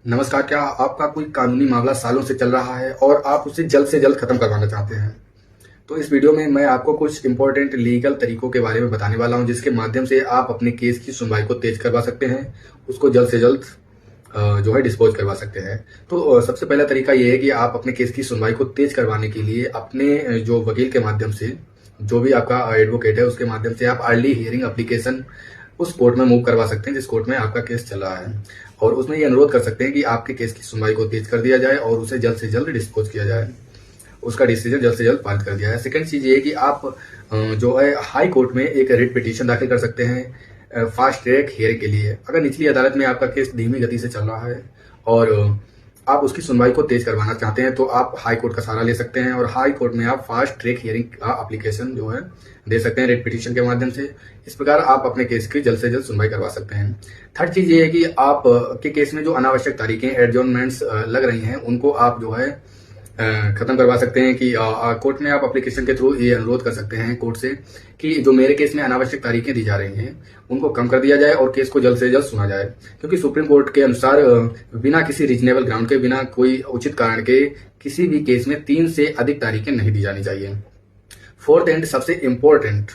नमस्कार। क्या आपका कोई कानूनी मामला सालों से चल रहा है और आप उसे जल्द से जल्द खत्म करवाना चाहते हैं? तो इस वीडियो में मैं आपको कुछ इंपॉर्टेंट लीगल तरीकों के बारे में बताने वाला हूं, जिसके माध्यम से आप अपने केस की सुनवाई को तेज करवा सकते हैं, उसको जल्द से जल्द जो है डिस्पोज करवा सकते हैं। तो सबसे पहला तरीका ये है कि आप अपने केस की सुनवाई को तेज करवाने के लिए अपने जो वकील के माध्यम से, जो भी आपका एडवोकेट है उसके माध्यम से आप अर्ली हियरिंग एप्लीकेशन उस कोर्ट में मूव करवा सकते हैं जिस कोर्ट में आपका केस चल रहा है, और उसमें ये अनुरोध कर सकते हैं कि आपके केस की सुनवाई को तेज कर दिया जाए और उसे जल्द से जल्द डिस्पोज किया जाए, उसका डिसीजन जल्द से जल्द पारित कर दिया जाए। सेकंड चीज ये है कि आप जो है हाई कोर्ट में एक रिट पिटीशन दाखिल कर सकते हैं फास्ट ट्रैक हियरिंग के लिए। अगर निचली अदालत में आपका केस धीमी गति से चल रहा है और आप उसकी सुनवाई को तेज करवाना चाहते हैं, तो आप हाई कोर्ट का सहारा ले सकते हैं और हाई कोर्ट में आप फास्ट ट्रैक हियरिंग का एप्लीकेशन जो है दे सकते हैं रिट पिटीशन के माध्यम से। इस प्रकार आप अपने केस की जल्द से जल्द सुनवाई करवा सकते हैं। थर्ड चीज ये है कि आप के केस में जो अनावश्यक तारीखें एडजॉर्नमेंट्स लग रही हैं उनको आप जो है खत्म करवा सकते हैं कि कोर्ट में आप एप्लीकेशन के थ्रू ये अनुरोध कर सकते हैं कोर्ट से कि जो मेरे केस में अनावश्यक तारीखें दी जा रही हैं उनको कम कर दिया जाए और केस को जल्द से जल्द सुना जाए, क्योंकि सुप्रीम कोर्ट के अनुसार बिना किसी रीजनेबल ग्राउंड के, बिना कोई उचित कारण के किसी भी केस में 3 से अधिक तारीखें नहीं दी जानी चाहिए। फोर्थ एंड सबसे इम्पोर्टेंट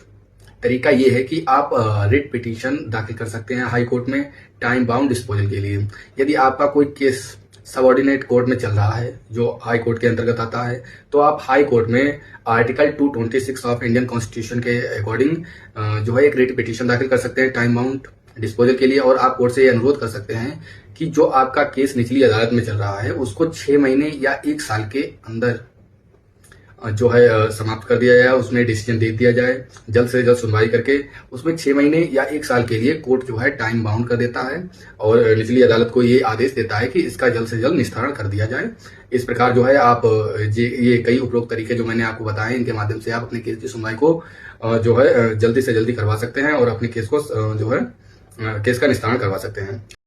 तरीका ये है कि आप रिट पिटीशन दाखिल कर सकते हैं हाई कोर्ट में टाइम बाउंड डिस्पोजल के लिए। यदि आपका कोई केस सबऑर्डिनेट कोर्ट में चल रहा है जो हाई कोर्ट के अंतर्गत आता है, तो आप हाई कोर्ट में आर्टिकल 226 ऑफ इंडियन कॉन्स्टिट्यूशन के अकॉर्डिंग जो है एक रिट पिटीशन दाखिल कर सकते हैं टाइम बाउंड डिस्पोजल के लिए, और आप कोर्ट से ये अनुरोध कर सकते हैं कि जो आपका केस निचली अदालत में चल रहा है उसको 6 महीने या 1 साल के अंदर जो है समाप्त कर दिया जाए, उसमें डिसीजन दे दिया जाए जल्द से जल्द सुनवाई करके। उसमें 6 महीने या 1 साल के लिए कोर्ट जो है टाइम बाउंड कर देता है और निचली अदालत को ये आदेश देता है कि इसका जल्द से जल्द निस्तारण कर दिया जाए। इस प्रकार जो है आप ये कई उपरोक्त तरीके जो मैंने आपको बताए, इनके माध्यम से आप अपने केस की सुनवाई को जो है जल्दी से जल्दी करवा सकते हैं और अपने केस को जो है केस का निस्तारण करवा सकते हैं।